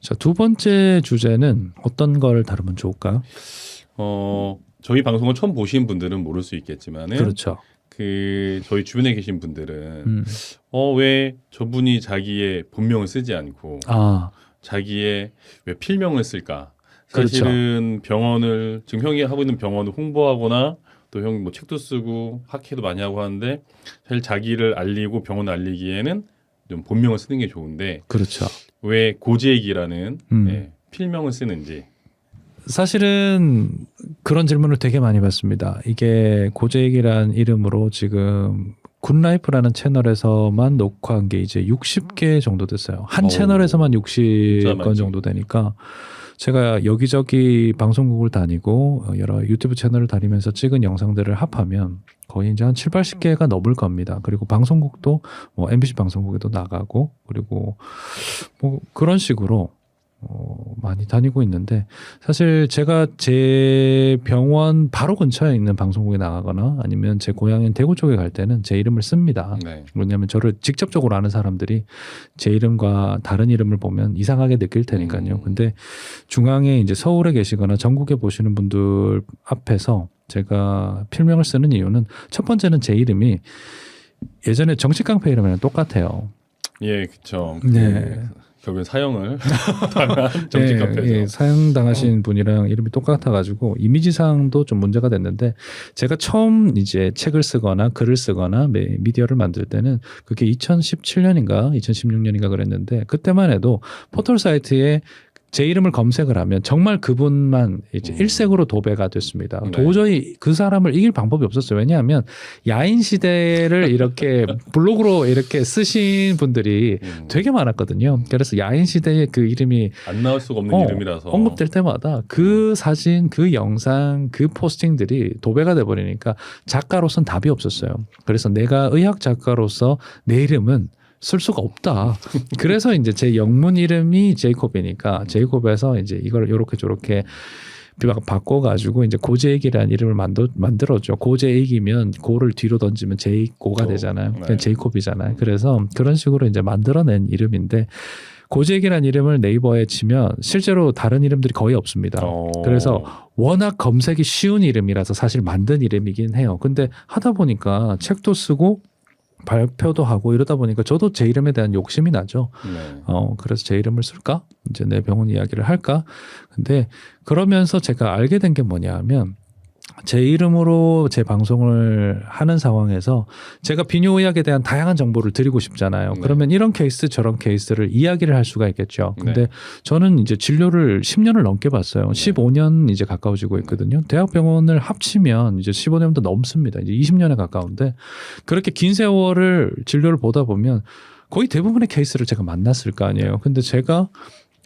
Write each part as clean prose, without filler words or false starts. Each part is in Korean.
자, 두 번째 주제는 어떤 걸 다루면 좋을까요? 저희 방송을 처음 보신 분들은 모를 수 있겠지만은 그렇죠. 저희 주변에 계신 분들은 왜 저분이 자기의 본명을 쓰지 않고 자기의 왜 필명을 쓸까? 사실은 병원을 지금 형이 하고 있는 병원을 홍보하거나 또 형이 뭐 책도 쓰고 학회도 많이 하고 하는데 사실 자기를 알리고 병원을 알리기에는 좀 본명을 쓰는 게 좋은데 그렇죠. 왜 고재익이라는 필명을 쓰는지. 사실은 그런 질문을 되게 많이 받습니다. 이게 고재익이라는 이름으로 지금 굿라이프라는 채널에서만 녹화한 게 이제 60개 정도 됐어요. 한 채널에서만 60건 정도 되니까 제가 여기저기 방송국을 다니고 여러 유튜브 채널을 다니면서 찍은 영상들을 합하면 거의 이제 한 7, 80개가 넘을 겁니다. 그리고 방송국도 뭐 MBC 방송국에도 나가고 그리고 뭐 그런 식으로 많이 다니고 있는데 사실 제가 제 병원 바로 근처에 있는 방송국에 나가거나 아니면 제 고향인 대구 쪽에 갈 때는 제 이름을 씁니다. 네. 왜냐하면 저를 직접적으로 아는 사람들이 제 이름과 다른 이름을 보면 이상하게 느낄 테니까요. 근데 중앙에 이제 서울에 계시거나 전국에 보시는 분들 앞에서 제가 필명을 쓰는 이유는 첫 번째는 제 이름이 예전에 정치깡패 이름이랑 똑같아요. 예, 그렇죠. 네. 결국엔 사형을 당한 정치카페에서 예, 사형당하신 분이랑 이름이 똑같아가지고 이미지상도 좀 문제가 됐는데 제가 처음 이제 책을 쓰거나 글을 쓰거나 미디어를 만들 때는 그게 2017년인가 2016년인가 그랬는데 그때만 해도 포털 사이트에 제 이름을 검색을 하면 정말 그분만 이제 일색으로 도배가 됐습니다. 네. 도저히 그 사람을 이길 방법이 없었어요. 왜냐하면 야인 시대를 이렇게 블로그로 이렇게 쓰신 분들이 되게 많았거든요. 그래서 야인 시대의 그 이름이 안 나올 수가 없는 이름이라서 언급될 때마다 그 사진, 그 영상, 그 포스팅들이 도배가 돼버리니까 작가로서는 답이 없었어요. 그래서 내가 의학 작가로서 내 이름은 쓸 수가 없다. 그래서 이제 제 영문 이름이 제이콥이니까 제이콥에서 이제 이걸 요렇게 저렇게 바꿔가지고 이제 고재익이라는 이름을 만들었죠. 고재익이면 고를 뒤로 던지면 제이코가 되잖아요. 네. 제이콥이잖아요. 그래서 그런 식으로 이제 만들어낸 이름인데 고재익이라는 이름을 네이버에 치면 실제로 다른 이름들이 거의 없습니다. 그래서 워낙 검색이 쉬운 이름이라서 사실 만든 이름이긴 해요. 근데 하다 보니까 책도 쓰고 발표도 하고 이러다 보니까 저도 제 이름에 대한 욕심이 나죠. 네. 그래서 제 이름을 쓸까? 이제 내 병원 이야기를 할까? 근데 그러면서 제가 알게 된 게 뭐냐 하면 제 이름으로 제 방송을 하는 상황에서 제가 비뇨의학에 대한 다양한 정보를 드리고 싶잖아요. 네. 그러면 이런 케이스 저런 케이스를 이야기를 할 수가 있겠죠. 근데 네. 저는 이제 진료를 10년을 넘게 봤어요. 15년 이제 가까워지고 있거든요. 대학병원을 합치면 이제 15년도 넘습니다. 이제 20년에 가까운데 그렇게 긴 세월을 진료를 보다 보면 거의 대부분의 케이스를 제가 만났을 거 아니에요. 근데 제가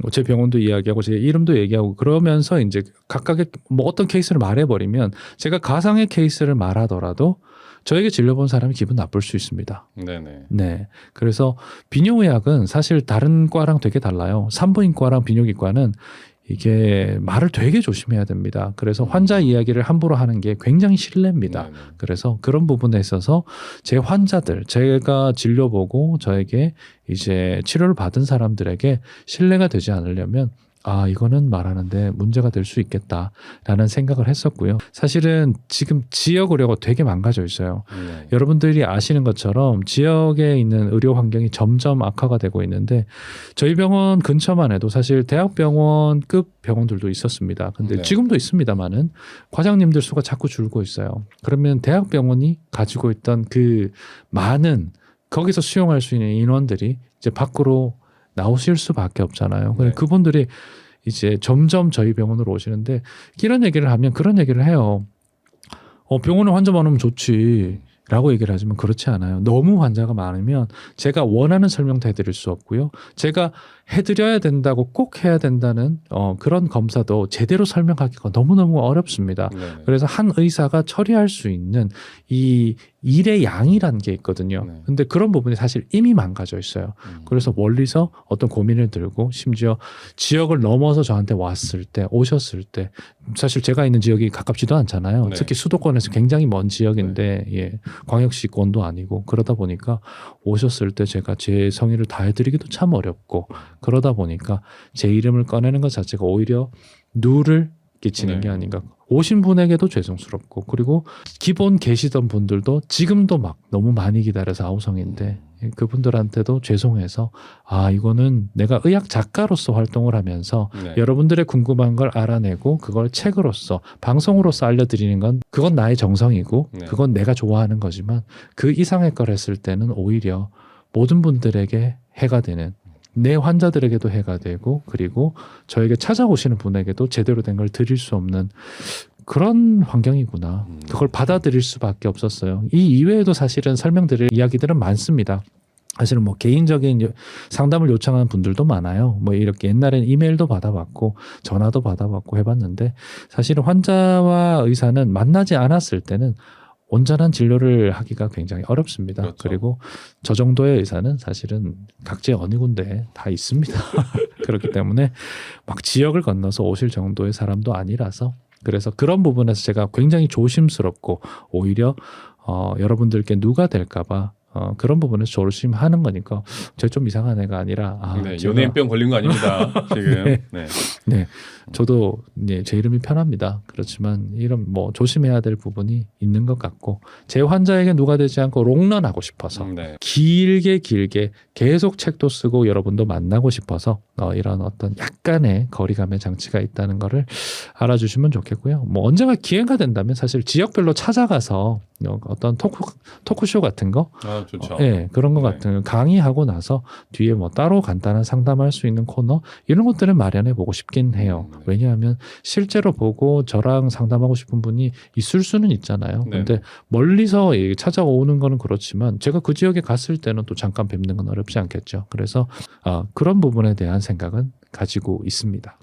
제 병원도 이야기하고 제 이름도 얘기하고 그러면서 이제 각각의 뭐 어떤 케이스를 말해버리면 제가 가상의 케이스를 말하더라도 저에게 진료본 사람이 기분 나쁠 수 있습니다. 네네. 네. 그래서 비뇨의학은 사실 다른 과랑 되게 달라요. 산부인과랑 비뇨기과는 이게 말을 되게 조심해야 됩니다. 그래서 환자 이야기를 함부로 하는 게 굉장히 신뢰입니다. 네네. 그래서 그런 부분에 있어서 제 환자들, 제가 진료보고 저에게 이제 치료를 받은 사람들에게 신뢰가 되지 않으려면 이거는 말하는데 문제가 될 수 있겠다라는 생각을 했었고요. 사실은 지금 지역 의료가 되게 망가져 있어요. 네. 여러분들이 아시는 것처럼 지역에 있는 의료 환경이 점점 악화가 되고 있는데 저희 병원 근처만 해도 사실 대학병원급 병원들도 있었습니다. 근데 네. 지금도 있습니다만은 과장님들 수가 자꾸 줄고 있어요. 그러면 대학병원이 가지고 있던 그 많은 거기서 수용할 수 있는 인원들이 이제 밖으로 나오실 수밖에 없잖아요. 네. 그분들이 이제 점점 저희 병원으로 오시는데 이런 얘기를 하면 그런 얘기를 해요. 병원에 환자 많으면 좋지. 라고 얘기를 하지만 그렇지 않아요. 너무 환자가 많으면 제가 원하는 설명도 해드릴 수 없고요. 제가 해드려야 된다고 꼭 해야 된다는 그런 검사도 제대로 설명하기가 너무너무 어렵습니다. 네네. 그래서 한 의사가 처리할 수 있는 이 일의 양이라는 게 있거든요. 네. 근데 그런 부분이 사실 이미 망가져 있어요. 그래서 멀리서 어떤 고민을 들고 심지어 지역을 넘어서 저한테 왔을 때 오셨을 때 사실 제가 있는 지역이 가깝지도 않잖아요. 네. 특히 수도권에서 굉장히 먼 지역인데 예, 광역시권도 아니고 그러다 보니까 오셨을 때 제가 제 성의를 다해드리기도 참 어렵고 그러다 보니까 제 이름을 꺼내는 것 자체가 오히려 누를 끼치는 네. 게 아닌가. 오신 분에게도 죄송스럽고 그리고 기본 계시던 분들도 지금도 막 너무 많이 기다려서 아우성인데 그분들한테도 죄송해서 이거는 내가 의학 작가로서 활동을 하면서 네. 여러분들의 궁금한 걸 알아내고 그걸 책으로서 방송으로서 알려드리는 건 그건 나의 정성이고 네. 그건 내가 좋아하는 거지만 그 이상의 걸 했을 때는 오히려 모든 분들에게 해가 되는 내 환자들에게도 해가 되고 그리고 저에게 찾아오시는 분에게도 제대로 된 걸 드릴 수 없는 그런 환경이구나. 그걸 받아들일 수밖에 없었어요. 이 이외에도 사실은 설명드릴 이야기들은 많습니다. 사실은 뭐 개인적인 상담을 요청하는 분들도 많아요. 뭐 이렇게 옛날엔 이메일도 받아봤고 전화도 받아봤고 해봤는데 사실은 환자와 의사는 만나지 않았을 때는 온전한 진료를 하기가 굉장히 어렵습니다. 그렇죠. 그리고 저 정도의 의사는 사실은 각지의 어느 군데에 다 있습니다. 그렇기 때문에 막 지역을 건너서 오실 정도의 사람도 아니라서 그래서 그런 부분에서 제가 굉장히 조심스럽고 오히려 여러분들께 누가 될까봐 그런 부분에서 조심하는 거니까 제가 좀 이상한 애가 아니라 네, 제가 연예인병 걸린 거 아닙니다. 지금. 네. 네. 네, 저도 제 이름이 편합니다. 그렇지만 이런 뭐 조심해야 될 부분이 있는 것 같고 제 환자에게 누가 되지 않고 롱런하고 싶어서 네. 길게 계속 책도 쓰고 여러분도 만나고 싶어서 이런 어떤 약간의 거리감의 장치가 있다는 거를 알아주시면 좋겠고요. 뭐 언젠가 기회가 된다면 사실 지역별로 찾아가서 어떤 토크쇼 같은 거, 좋죠. 네, 그런 거 네. 같은 거 강의하고 나서 뒤에 뭐 따로 간단한 상담할 수 있는 코너 이런 것들을 마련해 보고 싶긴 해요. 네. 왜냐하면 실제로 보고 저랑 상담하고 싶은 분이 있을 수는 있잖아요. 네. 근데 멀리서 찾아오는 거는 그렇지만 제가 그 지역에 갔을 때는 또 잠깐 뵙는 건 어렵지 않겠죠. 그래서 그런 부분에 대한 생각은 가지고 있습니다.